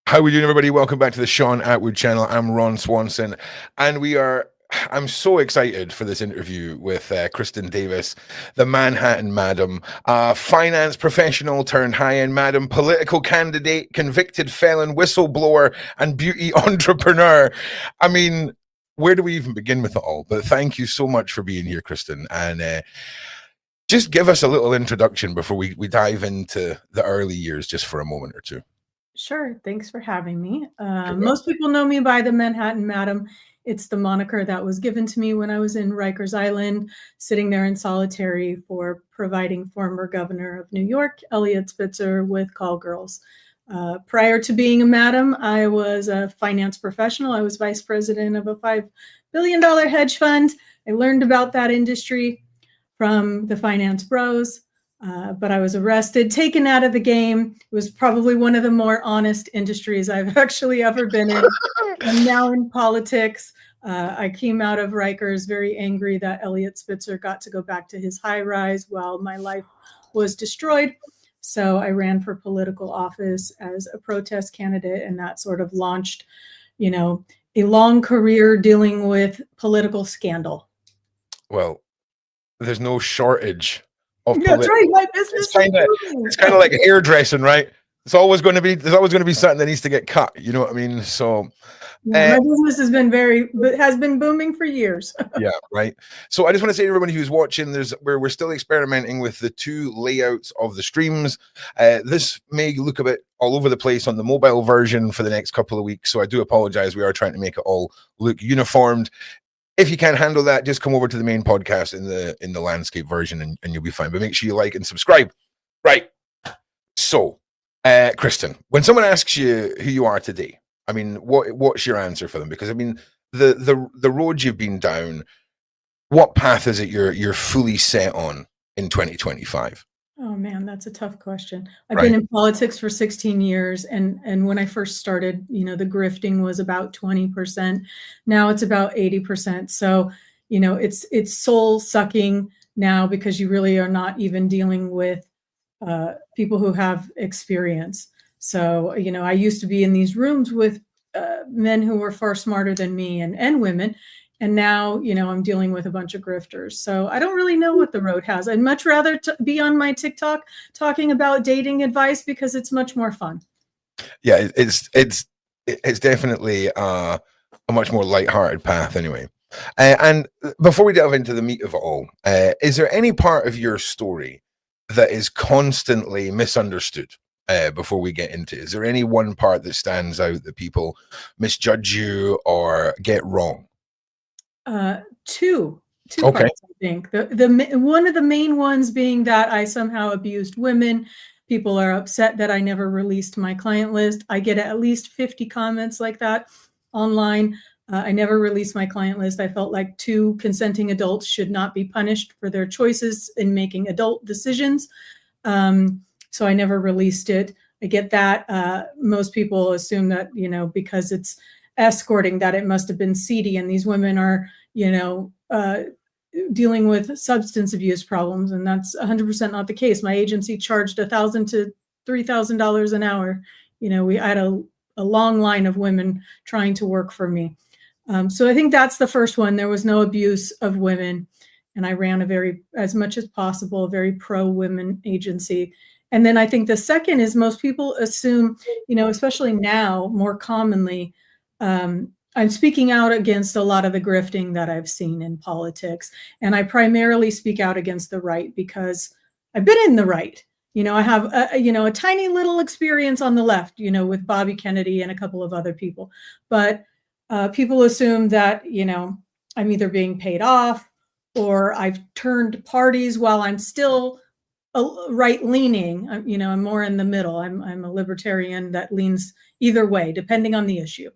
How are we doing, everybody? Welcome back to the Shaun Attwood channel. I'm Ron Swanson, and I'm so excited for this interview with Kristin Davis, the Manhattan Madam, finance professional turned high-end madam, political candidate, convicted felon, whistleblower, and beauty entrepreneur. I mean, where do we even begin with it all? But thank you so much for being here, Kristin, and just give us a little introduction before we dive into the early years, just for a moment or two. Sure. Thanks for having me. Most people know me by the Manhattan Madam. It's the moniker that was given to me when I was in Rikers Island, sitting there in solitary for providing former governor of New York, Eliot Spitzer, with call girls. Prior to being a madam, I was a finance professional. I was vice president of a $5 billion hedge fund. I learned about that industry from the finance bros. But I was arrested, taken out of the game. It was probably one of the more honest industries I've actually ever been in. I'm now in politics. I came out of Rikers very angry that Eliot Spitzer got to go back to his high rise while my life was destroyed. So I ran for political office as a protest candidate, and that sort of launched, a long career dealing with political scandal. Well, there's no shortage. That's right. My business. It's kind of like hairdressing, right? There's always going to be something that needs to get cut. You know what I mean? So my business has been booming for years. Yeah, right. So I just want to say to everybody who's watching, we're still experimenting with the two layouts of the streams. This may look a bit all over the place on the mobile version for the next couple of weeks. So I do apologize. We are trying to make it all look uniformed. If you can't handle that, just come over to the main podcast in the landscape version and you'll be fine. But make sure you like and subscribe. Right. So, Kristin, when someone asks you who you are today, I mean, what's your answer for them? Because I mean, the road you've been down, what path is it you're fully set on in 2025? Oh man, that's a tough question. I've been in politics for 16 years, and when I first started, the grifting was about 20%. Now it's about 80%. So, it's soul sucking now because you really are not even dealing with people who have experience. So, I used to be in these rooms with men who were far smarter than me and women. And now, I'm dealing with a bunch of grifters. So I don't really know what the road has. I'd much rather be on my TikTok talking about dating advice because it's much more fun. Yeah, it's definitely a much more lighthearted path anyway. And before we delve into the meat of it all, is there any part of your story that is constantly misunderstood? Before we get into it, is there any one part that stands out that people misjudge you or get wrong? Two parts, I think. The one of the main ones being that I somehow abused women. People are upset that I never released my client list. I get at least 50 comments like that online. I never released my client list. I felt like two consenting adults should not be punished for their choices in making adult decisions. So I never released it. I get that. Most people assume that, because it's escorting, that it must have been seedy, and these women are dealing with substance abuse problems, and that's 100% not the case. My agency charged $1,000 to $3,000 an hour. We had a long line of women trying to work for me. So I think that's the first one. There was no abuse of women, and I ran as much as possible, a very pro-women agency. And then I think the second is most people assume, especially now more commonly, I'm speaking out against a lot of the grifting that I've seen in politics. And I primarily speak out against the right because I've been in the right. I have, a tiny little experience on the left, with Bobby Kennedy and a couple of other people. But people assume that, I'm either being paid off or I've turned parties while I'm still right-leaning. I'm more in the middle. I'm a libertarian that leans either way, depending on the issue.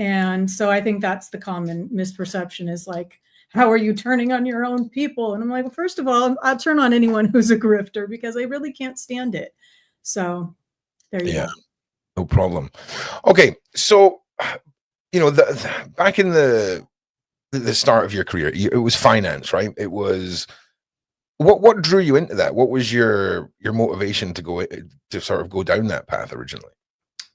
And so I think that's the common misperception is like, how are you turning on your own people? And I'm like, well, first of all, I'll turn on anyone who's a grifter because I really can't stand it. So there you go. No problem. Okay. So, back in the start of your career, it was finance, right? It was, what drew you into that? What was your motivation to sort of go down that path originally?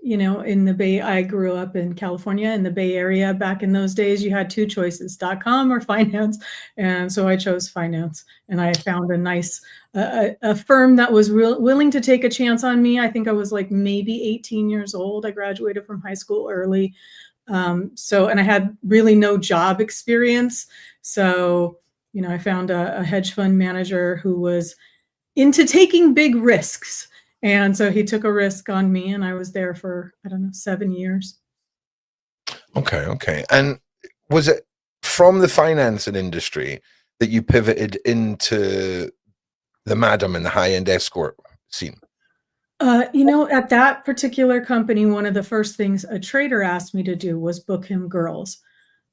you know, in the Bay, I grew up in California, in the Bay Area. Back in those days, you had two choices, .com or finance. And so I chose finance, and I found a nice, a firm that was willing to take a chance on me. I think I was like maybe 18 years old. I graduated from high school early. And I had really no job experience. So, you know, I found a hedge fund manager who was into taking big risks. And so he took a risk on me, and I was there for, I don't know, 7 years. Okay, okay. And was it from the financing industry that you pivoted into the madam and the high-end escort scene? You know, at that particular company, one of the first things a trader asked me to do was book him girls.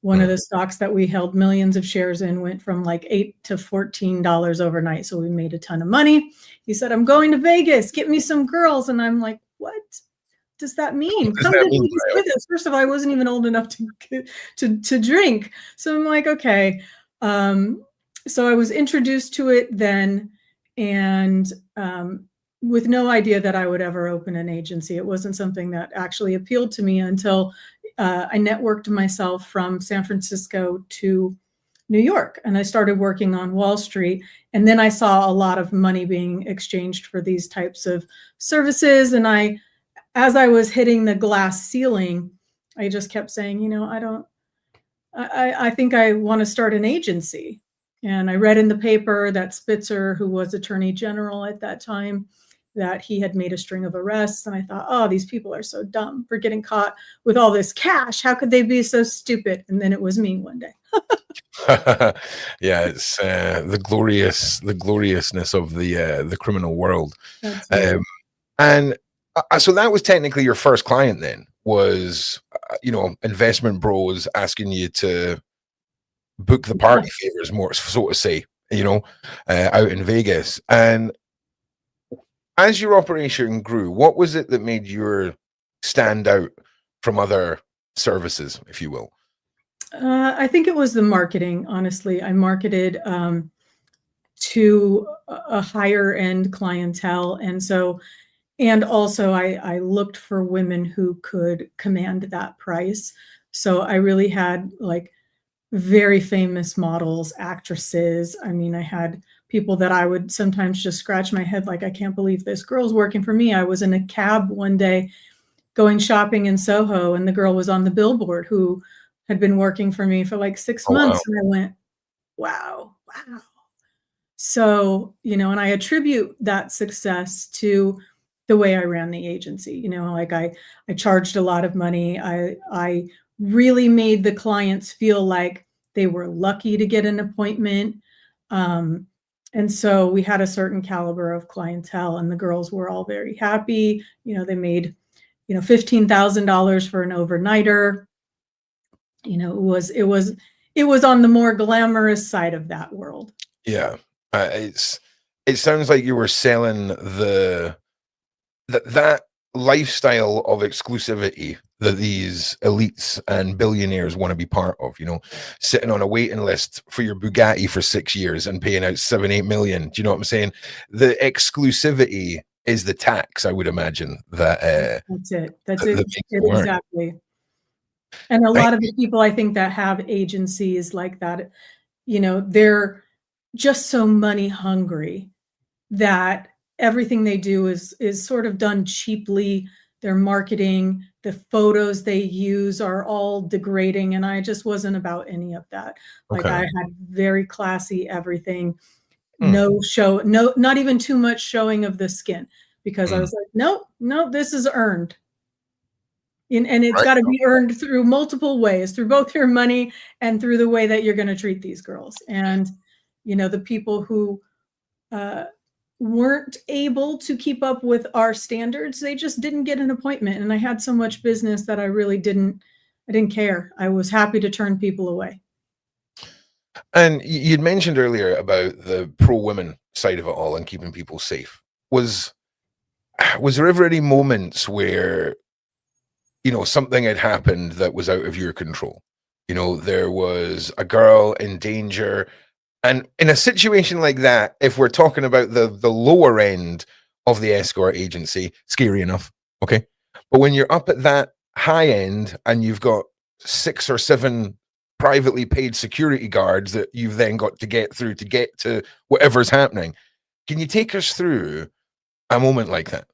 One of the stocks that we held millions of shares in went from like $8 to $14 overnight. So we made a ton of money. He said, I'm going to Vegas, get me some girls. And I'm like, what does that mean? What does Come that to mean, Vegas with us. First of all, I wasn't even old enough to drink. So I'm like, okay. So I was introduced to it then, and with no idea that I would ever open an agency. It wasn't something that actually appealed to me until I networked myself from San Francisco to New York, and I started working on Wall Street. And then I saw a lot of money being exchanged for these types of services. And as I was hitting the glass ceiling, I just kept saying, you know, I think I want to start an agency. And I read in the paper that Spitzer, who was Attorney General at that time, that he had made a string of arrests. And I thought, oh, these people are so dumb for getting caught with all this cash. How could they be so stupid? And then it was me one day. Yeah, it's the gloriousness of the criminal world. And so that was technically your first client then, was you know, investment bros asking you to book the party favors, more so to say, you know, out in Vegas. And as your operation grew, what was it that made your stand out from other services, if you will? I think it was the marketing. Honestly, I marketed to a higher end clientele, and also I looked for women who could command that price. So I really had like very famous models, actresses. I mean, I had people that I would sometimes just scratch my head like, I can't believe this girl's working for me. I was in a cab one day going shopping in Soho, and the girl was on the billboard who had been working for me for like 6 months. Wow. And I went, wow. So, you know, and I attribute that success to the way I ran the agency. You know, like I charged a lot of money. I really made the clients feel like they were lucky to get an appointment. And so we had a certain caliber of clientele, and the girls were all very happy. You know, they made, you know, $15,000 for an overnighter. You know, it was on the more glamorous side of that world. Yeah, it sounds like you were selling that lifestyle of exclusivity that these elites and billionaires want to be part of, you know, sitting on a waiting list for your Bugatti for 6 years and paying out 7-8 million. Do you know what I'm saying? The exclusivity is the tax, I would imagine, that That's it. That's it. work. Exactly. And a lot of the people I think that have agencies like that, you know, they're just so money hungry that everything they do is sort of done cheaply. Their marketing, the photos they use are all degrading, and I just wasn't about any of that. Like I had very classy everything, no show, no, not even too much showing of the skin, because I was like, no, this is earned. And it's got to be earned through multiple ways, through both your money and through the way that you're going to treat these girls. And, you know, the people who weren't able to keep up with our standards, they just didn't get an appointment. And I had so much business that I really didn't care. I was happy to turn people away. And you'd mentioned earlier about the pro-women side of it all and keeping people safe. Was there ever any moments where, you know, something had happened that was out of your control? You know, there was a girl in danger, and in a situation like that, if we're talking about the lower end of the escort agency, scary enough, okay? But when you're up at that high end and you've got 6 or 7 privately paid security guards that you've then got to get through to get to whatever's happening, can you take us through a moment like that?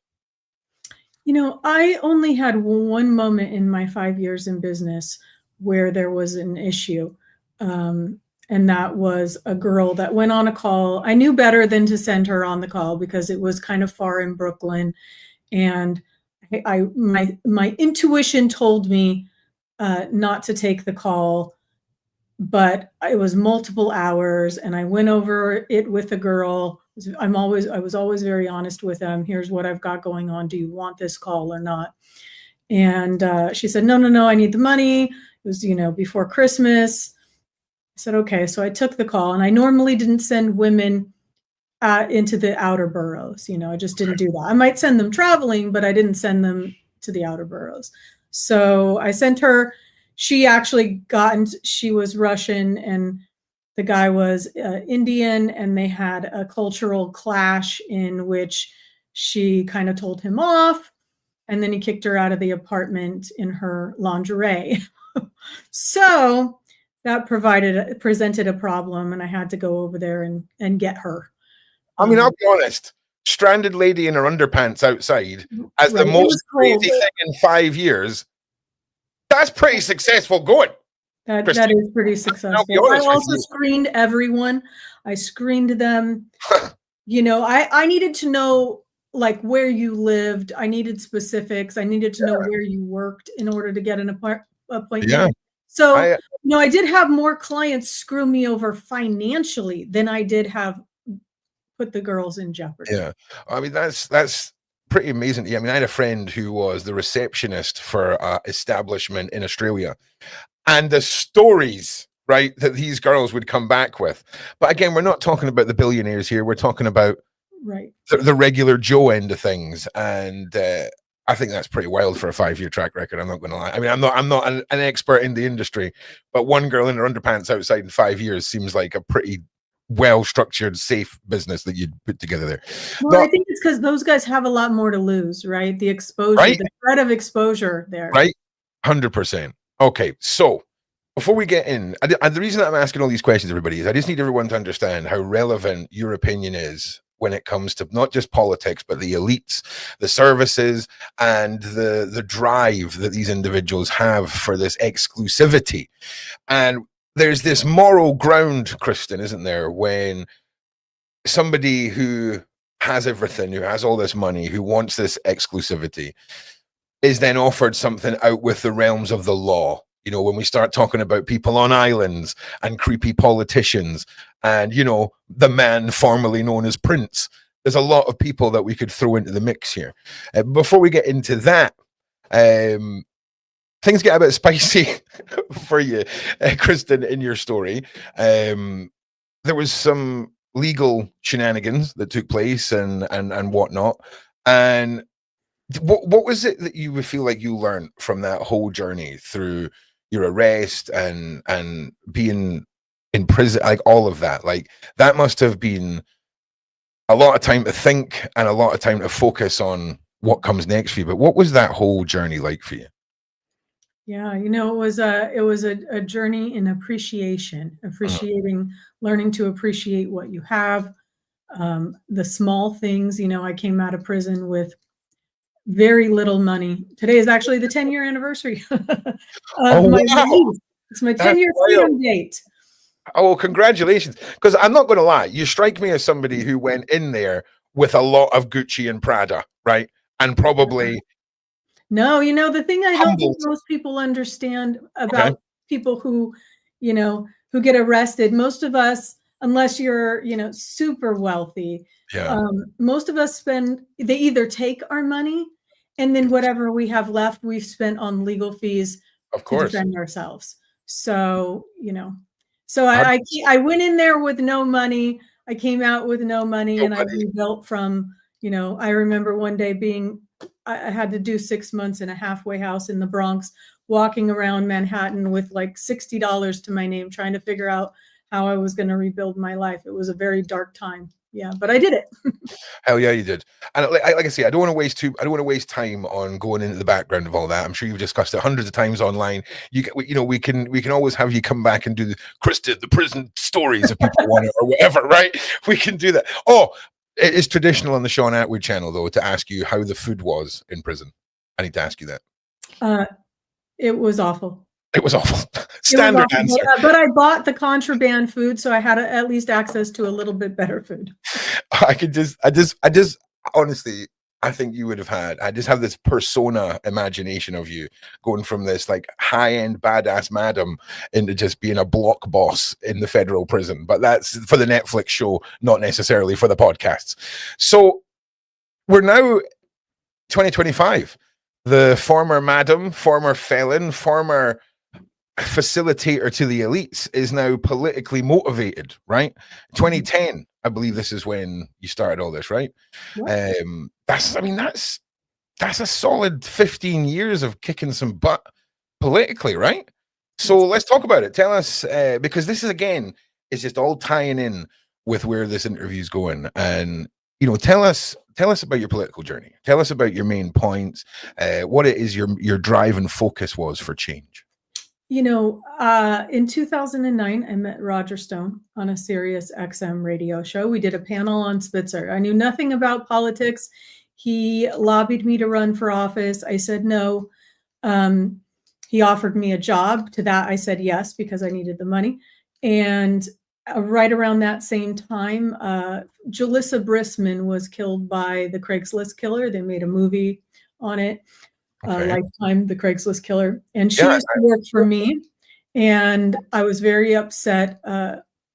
You know, I only had one moment in my 5 years in business where there was an issue. And that was a girl that went on a call. I knew better than to send her on the call because it was kind of far in Brooklyn. And my intuition told me not to take the call, but it was multiple hours, and I went over it with the girl. I was always very honest with them. Here's what I've got going on. Do you want this call or not? And she said, no, no, no, I need the money. It was, before Christmas. I said, okay. So I took the call, and I normally didn't send women into the outer boroughs. I just didn't do that. I might send them traveling, but I didn't send them to the outer boroughs. So I sent her. She was Russian and the guy was Indian, and they had a cultural clash in which she kind of told him off, and then he kicked her out of the apartment in her lingerie. So that presented a problem, and I had to go over there and get her. I mean, I'll be honest, stranded lady in her underpants outside as the most crazy thing in 5 years. That's pretty successful going. That is pretty successful. I also screened everyone. I screened them. I needed to know like where you lived. I needed specifics. I needed to know where you worked in order to get an appointment. Yeah. So, I did have more clients screw me over financially than I did have put the girls in jeopardy. Yeah. I mean, that's pretty amazing. Yeah, I mean, I had a friend who was the receptionist for an establishment in Australia, and the stories, right, that these girls would come back with. But again, we're not talking about the billionaires here. We're talking about the regular Joe end of things. And I think that's pretty wild for a 5-year track record. I'm not going to lie. I mean, I'm not an expert in the industry, but one girl in her underpants outside in 5 years seems like a pretty well-structured, safe business that you'd put together there. Well, I think it's because those guys have a lot more to lose, right? The exposure, the threat of exposure there. Right? 100%. Okay, so before we get in, the reason that I'm asking all these questions, everybody, is I just need everyone to understand how relevant your opinion is when it comes to not just politics, but the elites, the services, and the drive that these individuals have for this exclusivity. And there's this moral ground, Kristin, isn't there, when somebody who has everything, who has all this money, who wants this exclusivity, is then offered something out with the realms of the law. When we start talking about people on islands and creepy politicians and, the man formerly known as Prince, there's a lot of people that we could throw into the mix here. Before we get into that, things get a bit spicy for you, Kristin, in your story. There was some legal shenanigans that took place and whatnot. And what was it that you would feel like you learned from that whole journey through your arrest and being in prison, like all of that? Like that must have been a lot of time to think and a lot of time to focus on what comes next for you. But what was that whole journey like for you? Yeah, it was a journey in appreciation, learning to appreciate what you have, the small things. I came out of prison with very little money. Today is actually the 10-year anniversary of my release. It's my 10-year freedom date. Oh, well, congratulations. Because I'm not going to lie, you strike me as somebody who went in there with a lot of Gucci and Prada, right? And probably... No, the thing I don't think most people understand about people who, who get arrested, most of us, unless you're, super wealthy, most of us they either take our money and then whatever we have left, we've spent on legal fees to defend ourselves. So, I went in there with no money. I came out with no money and I rebuilt from, I remember one day I had to do 6 months in a halfway house in the Bronx, walking around Manhattan with like $60 to my name, trying to figure out how I was going to rebuild my life. It was a very dark time, yeah, but I did it. Hell yeah, you did. And like I say, I don't want to waste time on going into the background of all that. I'm sure you've discussed it hundreds of times online. We can always have you come back and do the Kristin, the prison stories if people want it or whatever, right? We can do that. Oh, it is traditional on the Shaun Attwood channel though to ask you how the food was in prison. I need to ask you that. It was awful. It was awful. Standard answer. But I bought the contraband food, so I had at least access to a little bit better food. I just honestly, I think you would have had. I just have this persona imagination of you going from this like high-end badass madam into just being a block boss in the federal prison. But that's for the Netflix show, not necessarily for the podcasts. So we're now 2025. The former madam, former felon, former facilitator to the elites is now politically motivated, right? 2010, I believe this is when you started all this, right? What? That's a solid 15 years of kicking some butt politically, right? So let's talk about it. Tell us, because this is again, it's just all tying in with where this interview is going. And tell us about your political journey. Tell us about your main points, what it is your drive and focus was for change. In 2009, I met Roger Stone on a Sirius XM radio show. We did a panel on Spitzer. I knew nothing about politics. He lobbied me to run for office. I said no. He offered me a job. To that, I said yes because I needed the money. And right around that same time, Jalissa Brisman was killed by the Craigslist killer. They made a movie on it. Lifetime, the Craigslist killer. And she used to work for me. And I was very upset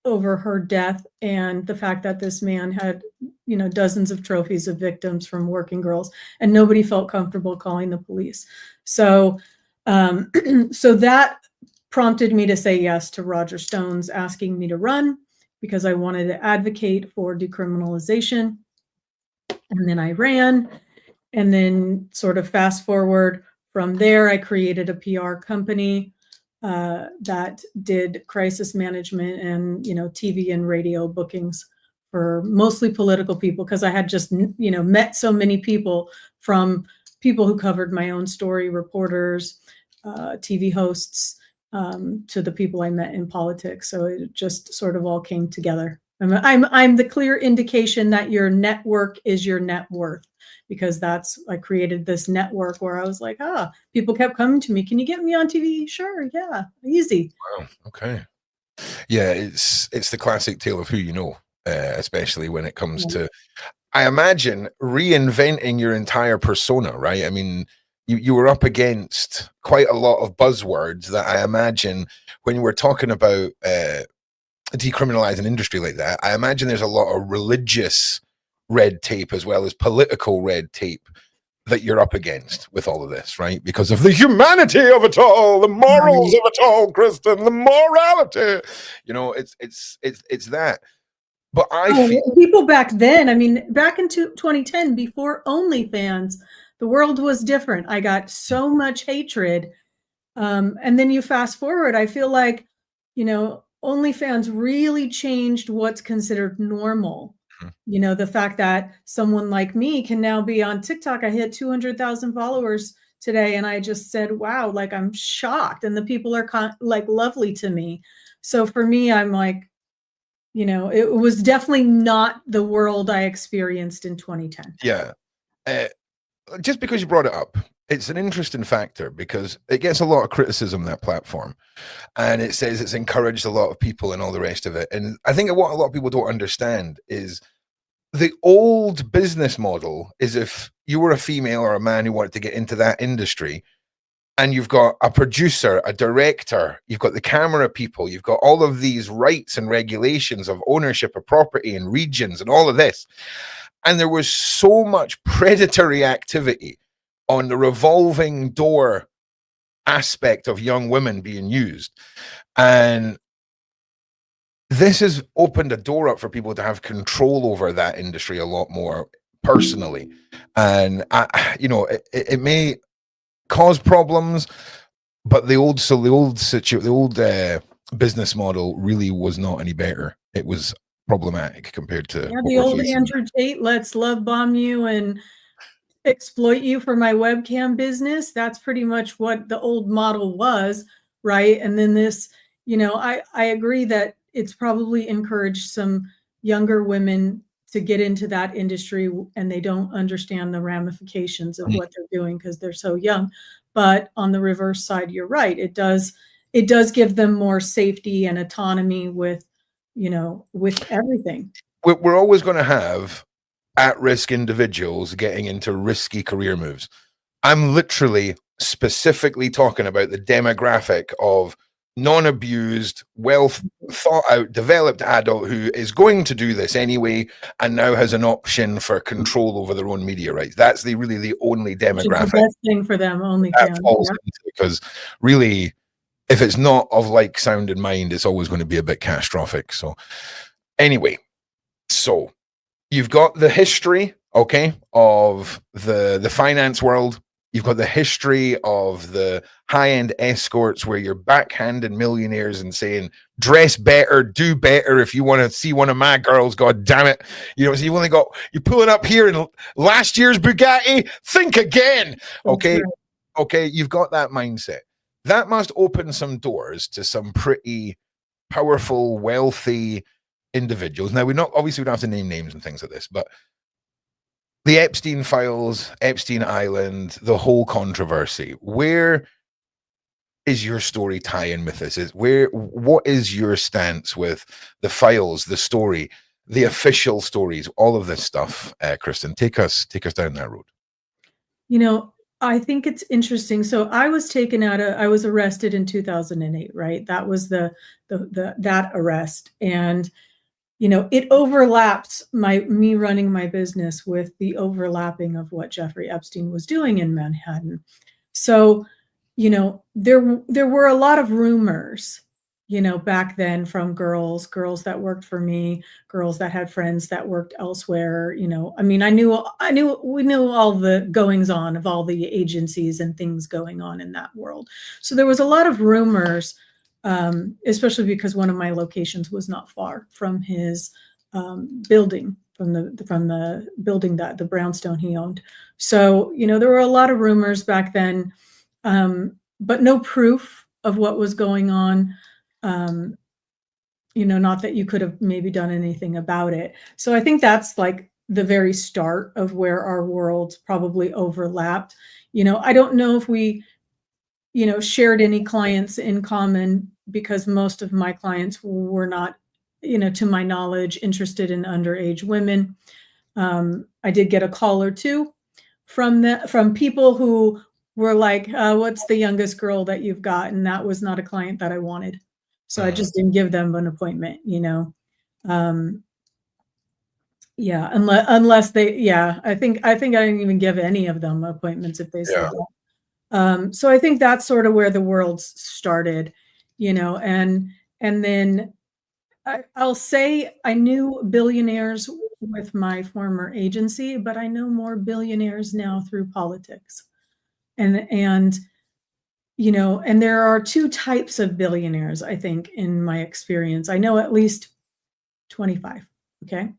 over her death and the fact that this man had, dozens of trophies of victims from working girls, and nobody felt comfortable calling the police. So, so that prompted me to say yes to Roger Stone's asking me to run because I wanted to advocate for decriminalization. And then I ran. And then sort of fast forward from there, I created a PR company that did crisis management and, TV and radio bookings for mostly political people because I had just, met so many people, from people who covered my own story, reporters, TV hosts, to the people I met in politics. So it just sort of all came together. I'm the clear indication that your network is your net worth, because I created this network where I was like, people kept coming to me. Can you get me on TV? Sure. Yeah. Easy. Wow. Okay. Yeah. It's the classic tale of who you know, especially when it comes to, I imagine, reinventing your entire persona, right? I mean, you were up against quite a lot of buzzwords that I imagine when you were talking about, decriminalize an industry like that, I imagine there's a lot of religious red tape as well as political red tape that you're up against with all of this, right? Because of the humanity of it all, the morals of it all, Kristin, the morality. It's that. But I feel people back then, back in 2010, before OnlyFans, the world was different. I got so much hatred. And then you fast forward, I feel like, OnlyFans really changed what's considered normal. The fact that someone like me can now be on TikTok. I hit 200,000 followers today. And I just said, wow, like I'm shocked. And the people are lovely to me. So for me, I'm like, it was definitely not the world I experienced in 2010. Yeah. Just because you brought it up, it's an interesting factor because it gets a lot of criticism, that platform, and it says it's encouraged a lot of people and all the rest of it. And I think what a lot of people don't understand is the old business model is if you were a female or a man who wanted to get into that industry, and you've got a producer, a director, you've got the camera people, you've got all of these rights and regulations of ownership of property and regions and all of this. And there was so much predatory activity on the revolving door aspect of young women being used. And this has opened a door up for people to have control over that industry a lot more personally. And, it may cause problems, but the old business model really was not any better. It was problematic compared to Yeah, what the we're old facing. Andrew Tate, let's love bomb you and exploit you for my webcam business. That's pretty much what the old model was, right? And then this, I agree that it's probably encouraged some younger women to get into that industry, and they don't understand the ramifications of what they're doing because they're so young. But on the reverse side, you're right. It does give them more safety and autonomy with everything. We're always going to have at-risk individuals getting into risky career moves. I'm literally specifically talking about the demographic of non-abused, well thought out, developed adult who is going to do this anyway and now has an option for control over their own media rights. That's really the only demographic. Which is the best thing for them, that falls into, because really, if it's not of like sound in mind, it's always going to be a bit catastrophic. So anyway, so you've got the history, okay, of the finance world. You've got the history of the high-end escorts where you're backhanding millionaires and saying, dress better, do better if you want to see one of my girls, god damn it. So you're pulling up here in last year's Bugatti, think again. Okay. Right. Okay, you've got that mindset. That must open some doors to some pretty powerful, wealthy individuals. Now, we don't have to name names and things like this, but the Epstein files, Epstein Island, the whole controversy. Where is your story tie-in with this? What is your stance with the files, the story, the official stories, all of this stuff? Kristin, take us down that road. I think it's interesting. So I was I was arrested in 2008, right? That was that arrest. And it overlaps me running my business with the overlapping of what Jeffrey Epstein was doing in Manhattan. So, there were a lot of rumors, back then from girls that worked for me, girls that had friends that worked elsewhere. We knew all the goings on of all the agencies and things going on in that world. So there was a lot of rumors. Especially because one of my locations was not far from his building, from the building that the brownstone he owned. So, there were a lot of rumors back then, but no proof of what was going on. Not that you could have maybe done anything about it. So I think that's like the very start of where our worlds probably overlapped. I don't know if we shared any clients in common, because most of my clients were not, to my knowledge, interested in underage women. I did get a call or two from people who were like, what's the youngest girl that you've got? And that was not a client that I wanted. So I just didn't give them an appointment, unless they, I think I didn't even give any of them appointments if they said that. So I think that's sort of where the worlds started, and then I'll say I knew billionaires with my former agency, but I know more billionaires now through politics. And there are two types of billionaires, I think, in my experience. I know at least 25. Okay.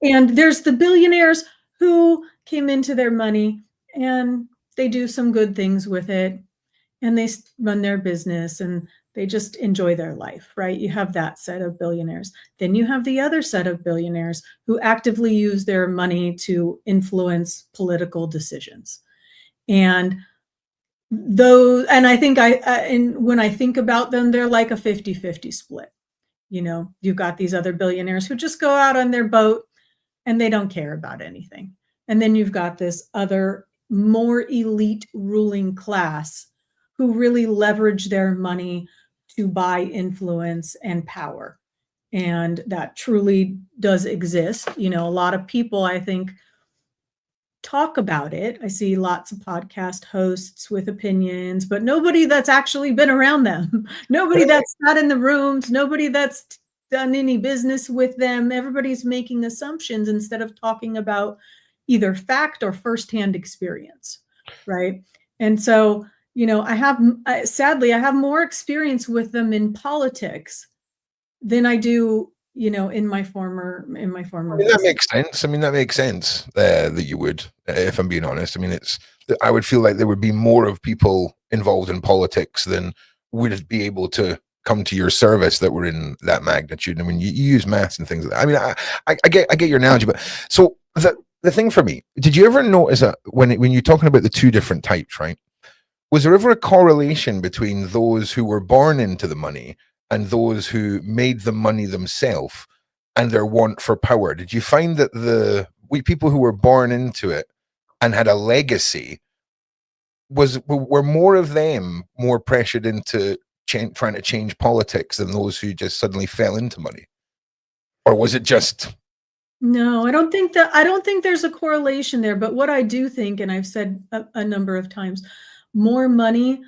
And there's the billionaires who came into their money and they do some good things with it and they run their business and they just enjoy their life, right? You have that set of billionaires. Then you have the other set of billionaires who actively use their money to influence political decisions. And I think when I think about them, they're like a 50-50 split. You've got these other billionaires who just go out on their boat and they don't care about anything. And then you've got this other more elite ruling class who really leverage their money to buy influence and power. And that truly does exist. A lot of people, I think, talk about it. I see lots of podcast hosts with opinions, but nobody that's actually been around them. Nobody that's not in the rooms, nobody that's done any business with them. Everybody's making assumptions instead of talking about either fact or firsthand experience, right? And so, sadly, I have more experience with them in politics than I do in my former That makes sense. I mean, that makes sense that you would, if I'm being honest. I mean, I would feel like there would be more of people involved in politics than would be able to come to your service that were in that magnitude. I mean, you use maths and things like that. I mean, I get your analogy, but so the thing for me, did you ever notice that when you're talking about the two different types, right? Was there ever a correlation between those who were born into the money and those who made the money themselves and their want for power? Did you find that people who were born into it and had a legacy were more of them more pressured into trying to change politics than those who just suddenly fell into money? Or was it just... No, I don't think there's a correlation there. But what I do think, and I've said a number of times, more money,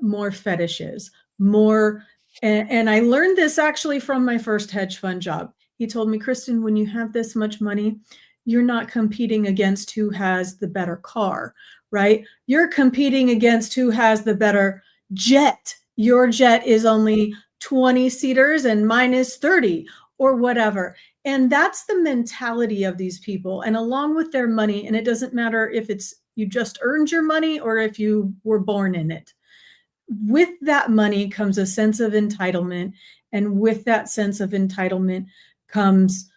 more fetishes, more. And I learned this actually from my first hedge fund job. He told me, Kristin, when you have this much money, you're not competing against who has the better car, right? You're competing against who has the better jet. Your jet is only 20 seaters and mine is 30 or whatever. And that's the mentality of these people. And along with their money, and it doesn't matter if it's you just earned your money or if you were born in it. With that money comes a sense of entitlement. And with that sense of entitlement comes,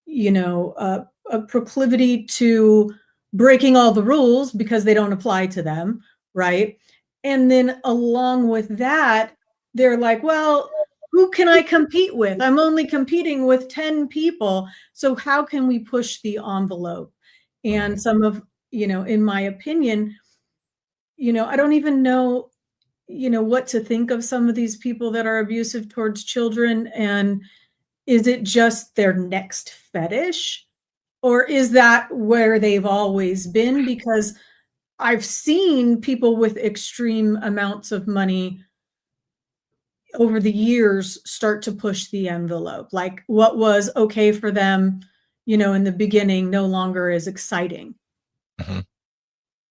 a proclivity to breaking all the rules because they don't apply to them, right? And then along with that, they're like, well, who can I compete with? I'm only competing with 10 people. So how can we push the envelope? And some of, in my opinion, I don't even know, what to think of some of these people that are abusive towards children. And is it just their next fetish? Or is that where they've always been? Because I've seen people with extreme amounts of money over the years start to push the envelope. Like what was okay for them, in the beginning no longer is exciting. Mm-hmm.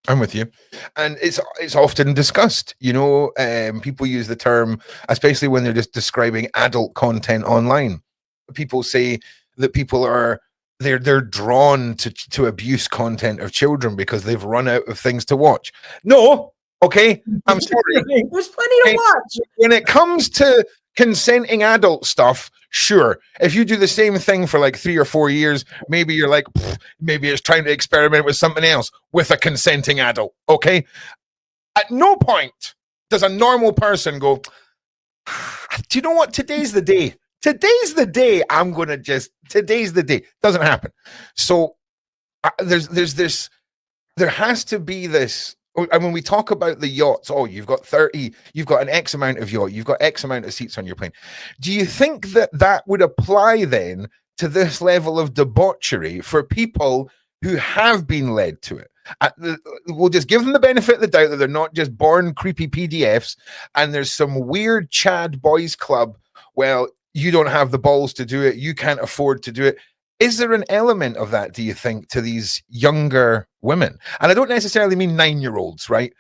I'm with you. And it's often discussed, people use the term, especially when they're just describing adult content online. People say that people they're drawn to abuse content of children because they've run out of things to watch. No, okay, I'm sorry. There's plenty to watch. When it comes to consenting adult stuff, sure. If you do the same thing for like 3 or 4 years, maybe you're like, maybe it's trying to experiment with something else with a consenting adult, okay? At no point does a normal person go, do you know what? Today's the day. Today's the day. Today's the day. Doesn't happen. So there's this, there has to be this. And when we talk about the yachts, you've got 30, you've got an X amount of yacht, you've got X amount of seats on your plane. Do you think that would apply then to this level of debauchery for people who have been led to it? We'll just give them the benefit of the doubt that they're not just born creepy PDFs and there's some weird Chad boys club. Well, you don't have the balls to do it. You can't afford to do it. Is there an element of that, do you think, to these younger women? And I don't necessarily mean 9-year-olds, right?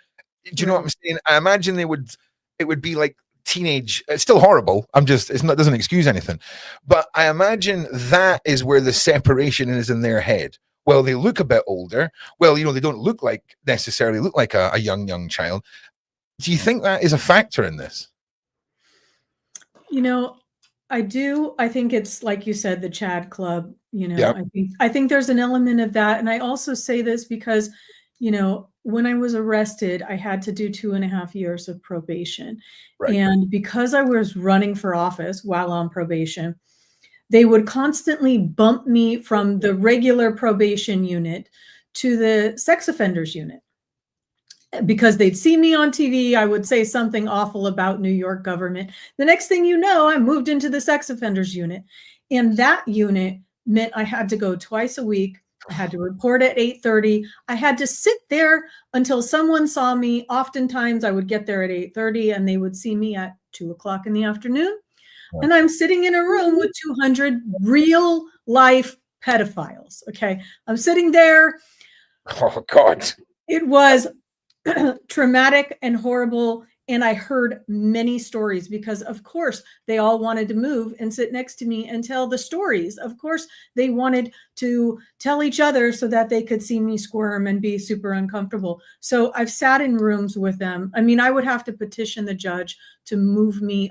Do you know what I'm saying? I imagine it would be like teenage. It's still horrible. It doesn't excuse anything. But I imagine that is where the separation is in their head. Well, they look a bit older. Well, they don't necessarily look like a young child. Do you think that is a factor in this? I do. I think it's like you said, the Chad Club. Yep. I think there's an element of that, and I also say this because, when I was arrested, I had to do 2.5 years of probation, right. And because I was running for office while on probation, they would constantly bump me from the regular probation unit to the sex offenders unit. Because they'd see me on TV, I would say something awful about New York government. The next thing you know, I moved into the sex offenders unit. And that unit meant I had to go twice a week. I had to report at 8:30. I had to sit there until someone saw me. Oftentimes I would get there at 8:30 and they would see me at 2:00 in the afternoon. Yeah. And I'm sitting in a room with 200 real life pedophiles. Okay. I'm sitting there. Oh God. It was traumatic and horrible. And I heard many stories because, of course, they all wanted to move and sit next to me and tell the stories. Of course, they wanted to tell each other so that they could see me squirm and be super uncomfortable. So I've sat in rooms with them. I mean, I would have to petition the judge to move me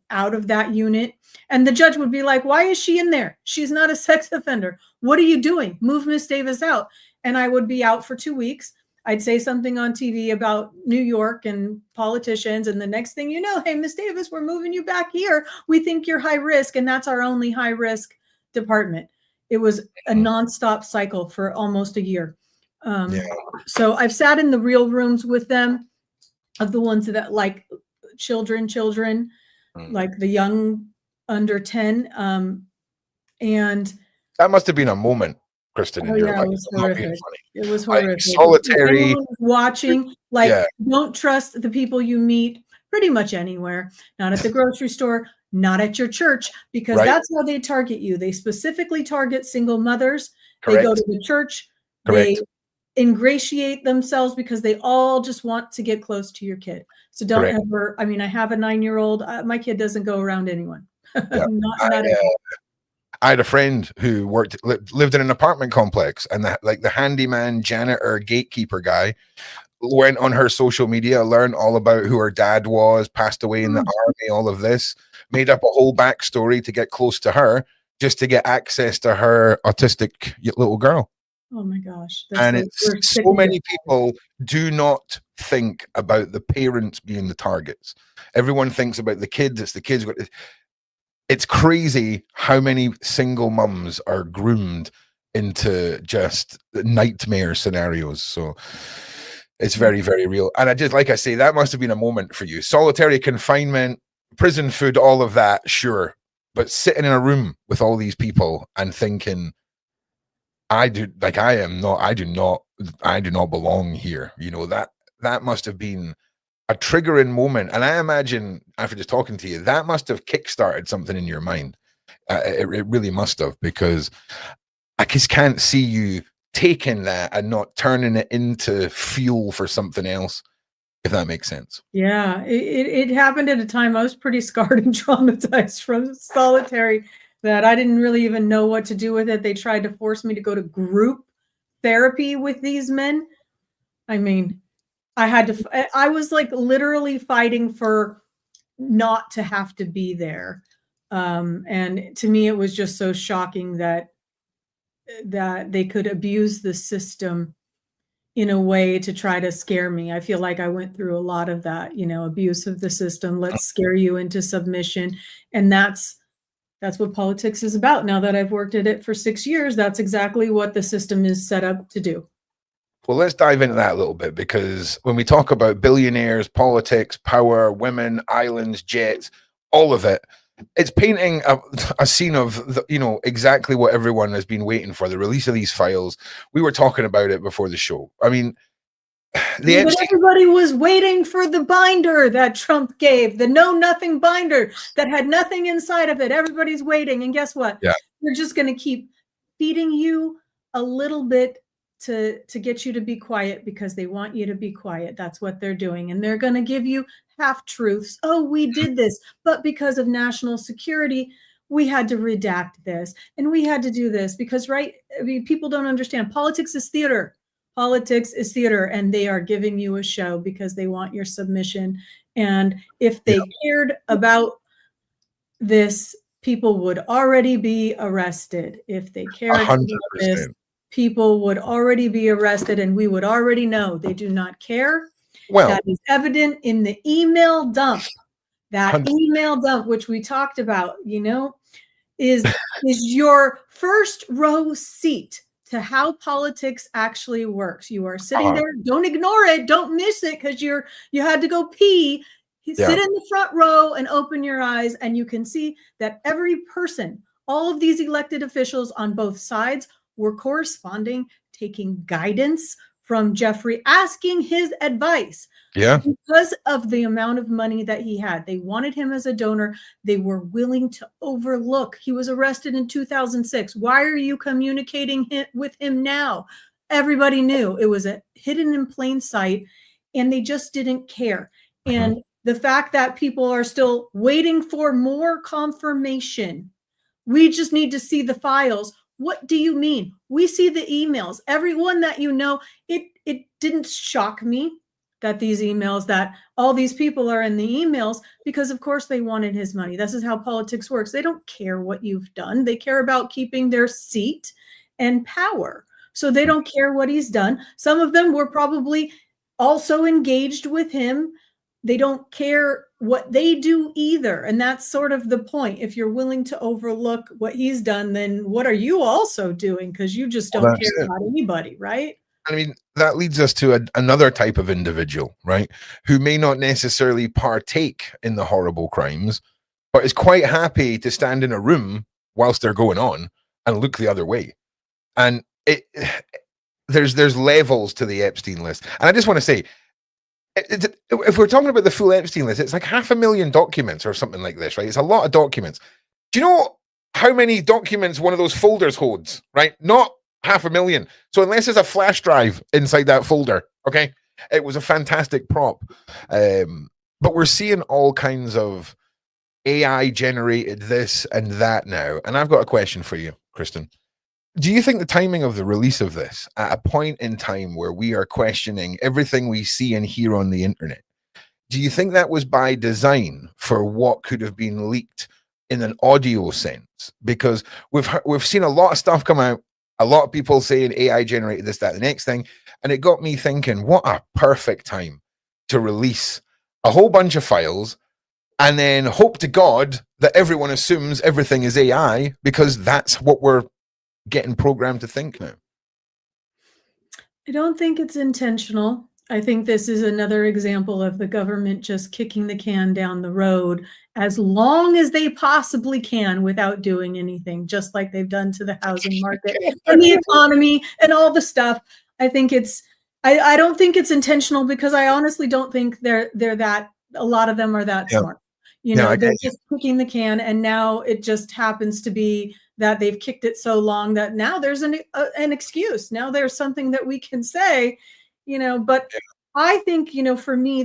out of that unit. And the judge would be like, why is she in there? She's not a sex offender. What are you doing? Move Miss Davis out. And I would be out for 2 weeks. I'd say something on TV about New York and politicians. And the next thing you know, hey, Miss Davis, we're moving you back here. We think you're high risk. And that's our only high risk department. It was a nonstop cycle for almost a year. So I've sat in the real rooms with them, of the ones that like children, like the young under 10. And that must have been a moment, Kristin, in your life. It was horrific. It was like horrific. solitary. Watching, like, don't trust the people you meet pretty much anywhere, not at the grocery store, not at your church, because that's how they target you. They specifically target single mothers. Correct. They go to the church. Correct. They ingratiate themselves because they all just want to get close to your kid. So don't ever, I mean, I have a 9-year-old. My kid doesn't go around anyone. Yeah. I had a friend who lived in an apartment complex, and the handyman, janitor, gatekeeper guy went on her social media, learned all about who her dad was, passed away in the army, all of this, made up a whole backstory to get close to her, just to get access to her autistic little girl. Oh my gosh. And it's so many people do not think about the parents being the targets. Everyone thinks about the kids. It's the kids. It's crazy how many single mums are groomed into just nightmare scenarios. So it's very, very real. And I just, like I say, that must have been a moment for you. Solitary confinement, prison food, all of that, sure. But sitting in a room with all these people and thinking, I do not belong here. You know, that must have been a triggering moment. And I imagine, after just talking to you, that must have kickstarted something in your mind. It really must have, because I just can't see you taking that and not turning it into fuel for something else, if that makes sense. Yeah, it happened at a time I was pretty scarred and traumatized from solitary, that I didn't really even know what to do with it. They tried to force me to go to group therapy with these men. I mean, I was like literally fighting for not to have to be there. And to me, it was just so shocking that they could abuse the system in a way to try to scare me. I feel like I went through a lot of that, abuse of the system. Let's scare you into submission. And that's what politics is about. Now that I've worked at it for 6 years, that's exactly what the system is set up to do. Well, let's dive into that a little bit, because when we talk about billionaires, politics, power, women, islands, jets, all of it, it's painting a scene of exactly what everyone has been waiting for, the release of these files. We were talking about it before the show. I mean, everybody was waiting for the binder that Trump gave, the know-nothing binder that had nothing inside of it. Everybody's waiting. And guess what? Yeah. They're just going to keep feeding you a little bit to get you to be quiet, because they want you to be quiet. That's what they're doing. And they're going to give you half-truths. Oh, we did this, but because of national security, we had to redact this, and we had to do this because, people don't understand. Politics is theater. Politics is theater, and they are giving you a show because they want your submission. And if they cared about this, people would already be arrested. If they cared 100%. about this, people would already be arrested, and we would already know they do not care. Well, that is evident in the email dump. That email dump, which we talked about, is your first row seat to how politics actually works. You are sitting there. Don't ignore it. Don't miss it because you had to go pee. Sit in the front row and open your eyes, and you can see that every person, all of these elected officials on both sides, were corresponding, taking guidance from Jeffrey, asking his advice. Yeah. Because of the amount of money that he had. They wanted him as a donor. They were willing to overlook. He was arrested in 2006. Why are you communicating with him now? Everybody knew it was hidden in plain sight, and they just didn't care. And The fact that people are still waiting for more confirmation. We just need to see the files. What do you mean? We see the emails. Everyone that you know, it didn't shock me that these emails, that all these people are in the emails, because of course they wanted his money. This is how politics works. They don't care what you've done. They care about keeping their seat and power. So they don't care what he's done. Some of them were probably also engaged with him. They don't care what they do either. And that's sort of the point. If you're willing to overlook what he's done, then what are you also doing? Because you just don't care about anybody, right? I mean, that leads us to another type of individual, right? Who may not necessarily partake in the horrible crimes, but is quite happy to stand in a room whilst they're going on and look the other way. And there's levels to the Epstein list. And I just want to say, if we're talking about the full Epstein list, it's like 500,000 documents or something like this, right? It's a lot of documents. Do you know how many documents one of those folders holds, right? Not 500,000. So unless there's a flash drive inside that folder, okay, it was a fantastic prop. But we're seeing all kinds of AI generated this and that now. And I've got a question for you, Kristin. Do you think the timing of the release of this at a point in time where we are questioning everything we see and hear on the internet, do you think that was by design for what could have been leaked in an audio sense? Because we've seen a lot of stuff come out, a lot of people saying AI generated this, that, the next thing. And it got me thinking, what a perfect time to release a whole bunch of files and then hope to God that everyone assumes everything is AI, because that's what we're getting programmed to think now. I don't think it's intentional. I think this is another example of the government just kicking the can down the road as long as they possibly can without doing anything, just like they've done to the housing market and the economy and all the stuff. I think I don't think it's intentional, because I honestly don't think they're that, a lot of them are that smart. They're just kicking the can, and now it just happens to be that they've kicked it so long that now there's an excuse. Now there's something that we can say, but I think, for me,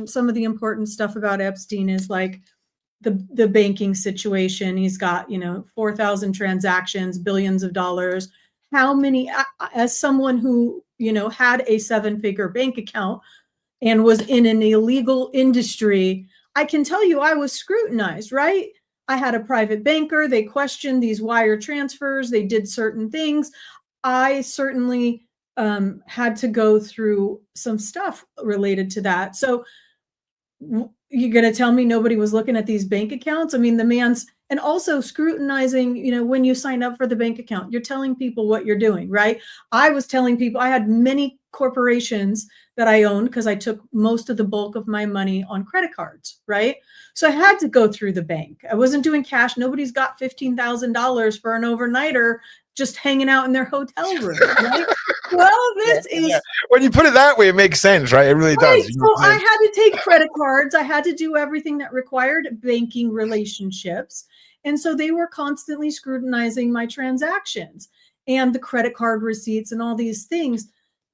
some of the important stuff about Epstein is like the banking situation. He's got, 4,000 transactions, billions of dollars. How many, as someone who, had a 7-figure bank account and was in an illegal industry, I can tell you I was scrutinized, right? I had a private banker. They questioned these wire transfers. They did certain things. I certainly had to go through some stuff related to that. So you're going to tell me nobody was looking at these bank accounts? I mean, the man's, and also scrutinizing, when you sign up for the bank account, you're telling people what you're doing, right? I was telling people, I had many corporations that I owned because I took most of the bulk of my money on credit cards, right? So I had to go through the bank. I wasn't doing cash. Nobody's got $15,000 for an overnighter just hanging out in their hotel room, right? Well, this is... When you put it that way, it makes sense, right? It really does. So I had to take credit cards. I had to do everything that required banking relationships. And so they were constantly scrutinizing my transactions and the credit card receipts and all these things.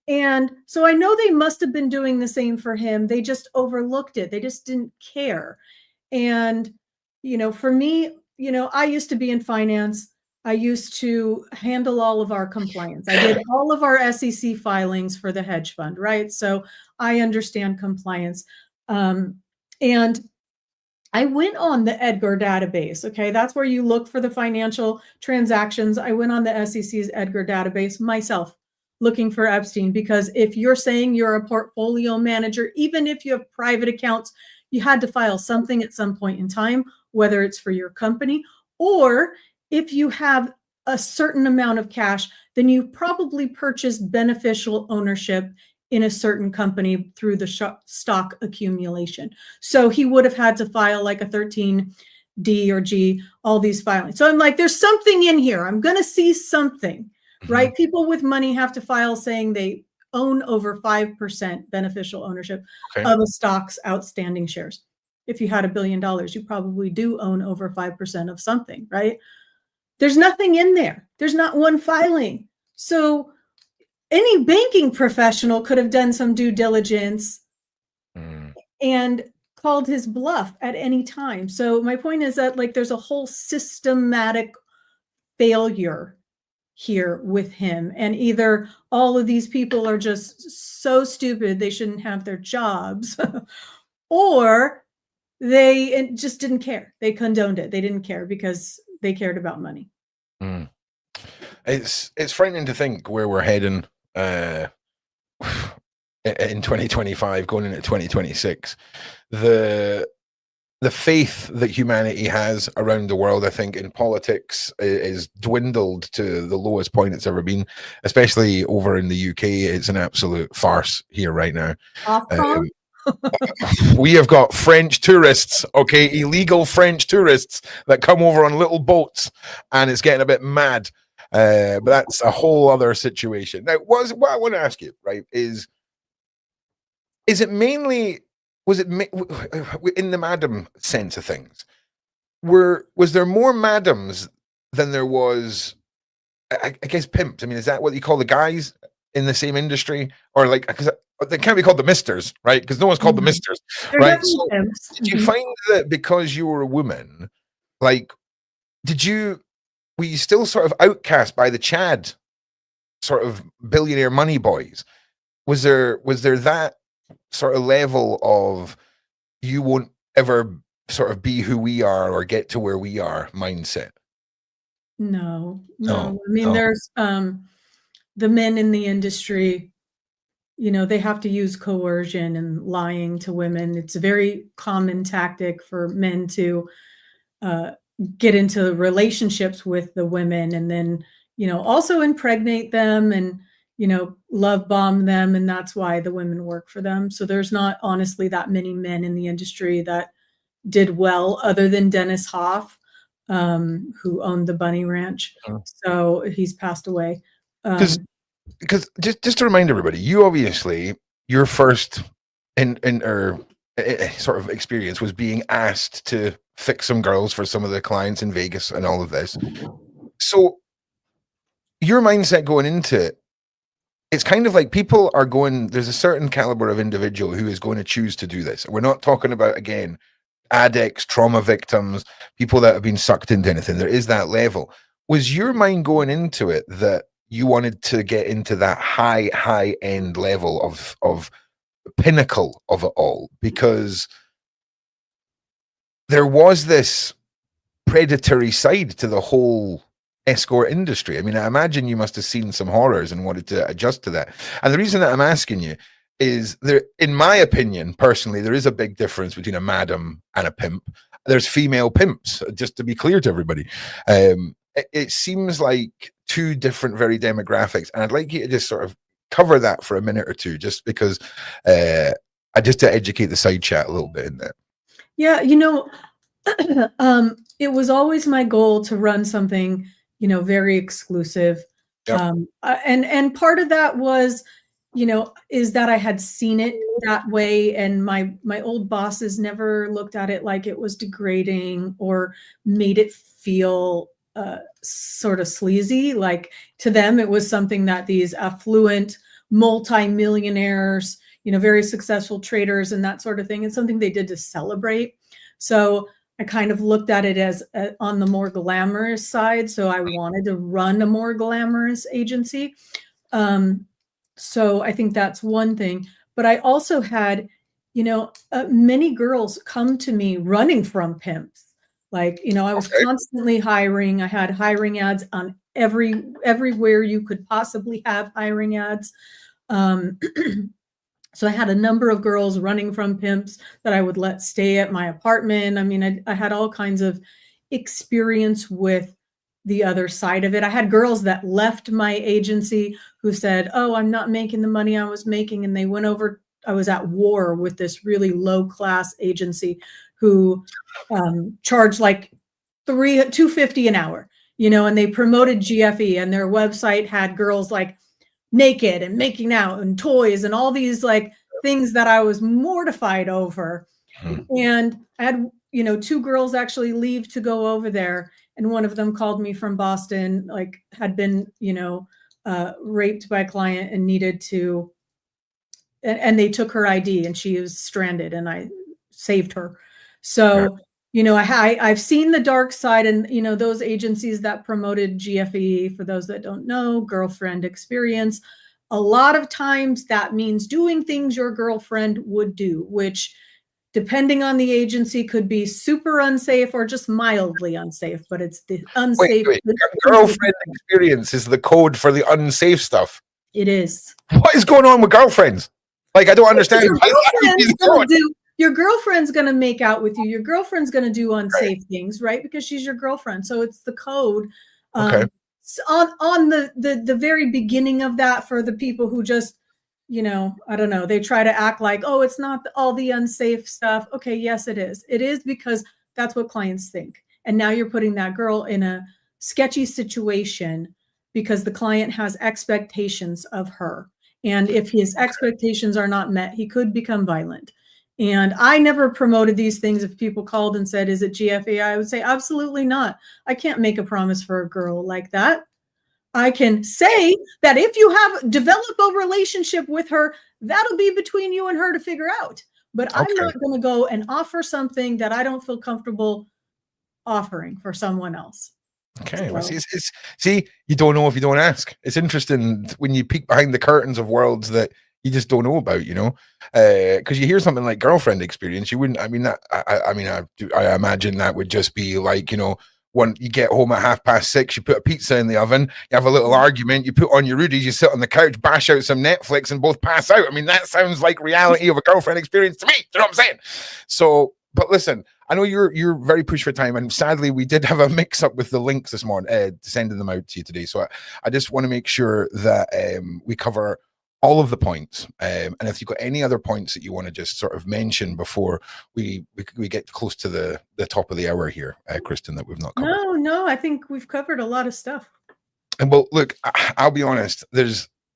And so I know they must have been doing the same for him. They just overlooked it. They just didn't care. And, for me, I used to be in finance. I used to handle all of our compliance. I did all of our SEC filings for the hedge fund, right? So I understand compliance. And I went on the Edgar database, okay? That's where you look for the financial transactions. I went on the SEC's Edgar database myself, looking for Epstein, because if you're saying you're a portfolio manager, even if you have private accounts, you had to file something at some point in time, whether it's for your company, or if you have a certain amount of cash, then you probably purchased beneficial ownership in a certain company through the stock accumulation. So he would have had to file like a 13D or G, all these filings. So I'm like, there's something in here. I'm going to see something, right? People with money have to file saying they own over 5% beneficial ownership of a stock's outstanding shares. If you had $1 billion, you probably do own over 5% of something, right? There's nothing in there. There's not one filing. So any banking professional could have done some due diligence and called his bluff at any time. So my point is that like there's a whole systematic failure here with him, and either all of these people are just so stupid they shouldn't have their jobs, or they just didn't care. They condoned it. They didn't care because they cared about money. Mm. It's frightening to think where we're heading in 2025, going into 2026. The faith that humanity has around the world, I think, in politics is dwindled to the lowest point it's ever been, especially over in the UK. It's an absolute farce here right now. We have got French tourists, okay, illegal French tourists that come over on little boats, and it's getting a bit mad. But that's a whole other situation. Now, what I want to ask you, right, is it mainly, was it in the madam sense of things? Was there more madams than there was, I guess, pimps? I mean, is that what you call the guys in the same industry? Or like, because they can't be called the misters, right? Because no one's called the misters, right? So did you find that because you were a woman, like, were you still sort of outcast by the Chad sort of billionaire money boys? Was there that sort of level of you won't ever sort of be who we are or get to where we are mindset? No. I mean, there's the men in the industry, they have to use coercion and lying to women. It's a very common tactic for men to get into relationships with the women and then, also impregnate them and, love bomb them. And that's why the women work for them. So there's not honestly that many men in the industry that did well other than Dennis Hoff, who owned the Bunny Ranch. So he's passed away. Because just to remind everybody, you obviously, your first sort of experience was being asked to fix some girls for some of the clients in Vegas and all of this. So your mindset going into it, it's kind of like people are going, there's a certain caliber of individual who is going to choose to do this. We're not talking about, again, addicts, trauma victims, people that have been sucked into anything. There is that level. Was your mind going into it that you wanted to get into that high end level of pinnacle of it all? Because there was this predatory side to the whole escort industry. I mean, I imagine you must have seen some horrors and wanted to adjust to that. And the reason that I'm asking you is there, in my opinion, personally, there is a big difference between a madam and a pimp. There's female pimps, just to be clear to everybody. It seems like two different, very demographics. And I'd like you to just sort of cover that for a minute or two, just because just to educate the side chat a little bit in there. Yeah, it was always my goal to run something, very exclusive. Yep. And part of that was, is that I had seen it that way, and my old bosses never looked at it like it was degrading or made it feel sort of sleazy. Like to them, it was something that these affluent multi-millionaires, very successful traders and that sort of thing, and something they did to celebrate. So I kind of looked at it as on the more glamorous side. So I wanted to run a more glamorous agency. So I think that's one thing. But I also had, many girls come to me running from pimps. Like, I was constantly hiring. I had hiring ads on everywhere you could possibly have hiring ads. So I had a number of girls running from pimps that I would let stay at my apartment. I mean, I had all kinds of experience with the other side of it. I had girls that left my agency who said, "Oh, I'm not making the money I was making." And they went over, I was at war with this really low class agency who charged like $250 an hour, and they promoted GFE, and their website had girls like naked and making out and toys and all these like things that I was mortified over. And I had, two girls actually leave to go over there. And one of them called me from Boston, like had been, raped by a client and needed to, and they took her ID and she was stranded. And I saved her. So, you know, I've seen the dark side, and, you know, those agencies that promoted GFE, for those that don't know, girlfriend experience, a lot of times that means doing things your girlfriend would do, which, depending on the agency, could be super unsafe or just mildly unsafe, but it's the unsafe. Wait. Girlfriend experience is the code for the unsafe stuff. It is. What is going on with girlfriends? Like, I don't understand. Your girlfriend's going to make out with you. Your girlfriend's going to do unsafe things, right? Because she's your girlfriend. So it's the code. On the very beginning of that, for the people who just, you know, I don't know, they try to act like, oh, it's not all the unsafe stuff. Okay, yes, it is. It is, because that's what clients think. And now you're putting that girl in a sketchy situation because the client has expectations of her. And if his expectations are not met, he could become violent. And I never promoted these things. If people called and said, is it GFA? I would say, absolutely not. I can't make a promise for a girl like that. I can say that if you have developed a relationship with her, that'll be between you and her to figure out. But I'm not going to go and offer something that I don't feel comfortable offering for someone else. Okay. Well, see, you don't know if you don't ask. It's interesting when you peek behind the curtains of worlds that you just don't know about, you know, because you hear something like girlfriend experience. You wouldn't, I mean, I imagine that would just be like, you know, when you get home at 6:30, you put a pizza in the oven, you have a little argument, you put on your Rudies, you sit on the couch, bash out some Netflix, and both pass out. I mean, that sounds like reality of a girlfriend experience to me. Do you know what I'm saying? So, but listen, I know you're very pushed for time, and sadly, we did have a mix-up with the links this morning, sending them out to you today. So I just want to make sure that we cover all of the points, and if you've got any other points that you want to just sort of mention before we get close to the top of the hour here, Kristin, that we've not covered. No, I think we've covered a lot of stuff. And well, look, I'll be honest,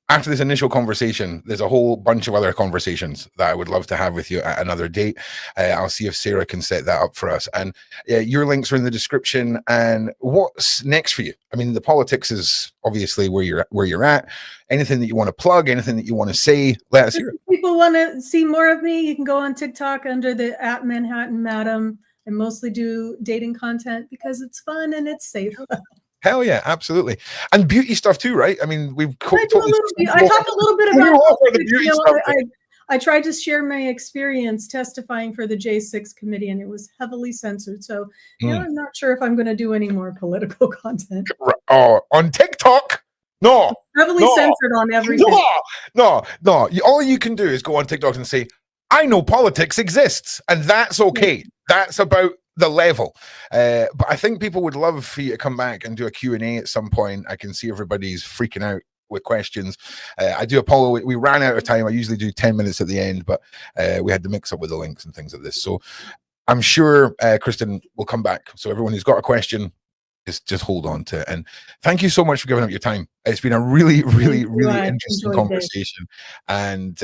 after this initial conversation, there's a whole bunch of other conversations that I would love to have with you at another date. I'll see if Sarah can set that up for us. And your links are in the description. And what's next for you? I mean, the politics is obviously where you're at. Anything that you want to plug, anything that you want to say, let us hear it. If people want to see more of me, you can go on TikTok under the @ManhattanMadam. I mostly do dating content because it's fun and it's safe. Hell yeah, absolutely. And beauty stuff too, right? I mean, I talk a little bit about the beauty stuff. I tried to share my experience testifying for the J6 committee, and it was heavily censored. So now I'm not sure if I'm going to do any more political content. Oh, on TikTok? No. Heavily censored on everything. No. All you can do is go on TikTok and say, I know politics exists, and that's okay. That's about the level. But I think people would love for you to come back and do a Q&A at some point. I can see everybody's freaking out with questions. I do apologize. We ran out of time. I usually do 10 minutes at the end, but we had to mix up with the links and things like this. So I'm sure Kristin will come back. So everyone who's got a question, just hold on to it. And thank you so much for giving up your time. It's been a really interesting conversation, and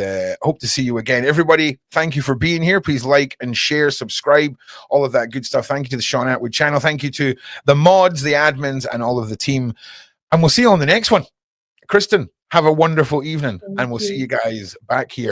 hope to see you again. Everybody, thank you for being here. Please like and share, subscribe, all of that good stuff. Thank you to the Shaun Attwood channel. Thank you to the mods, the admins, and all of the team. And we'll see you on the next one. Kristin, have a wonderful evening, and we'll see you guys back here.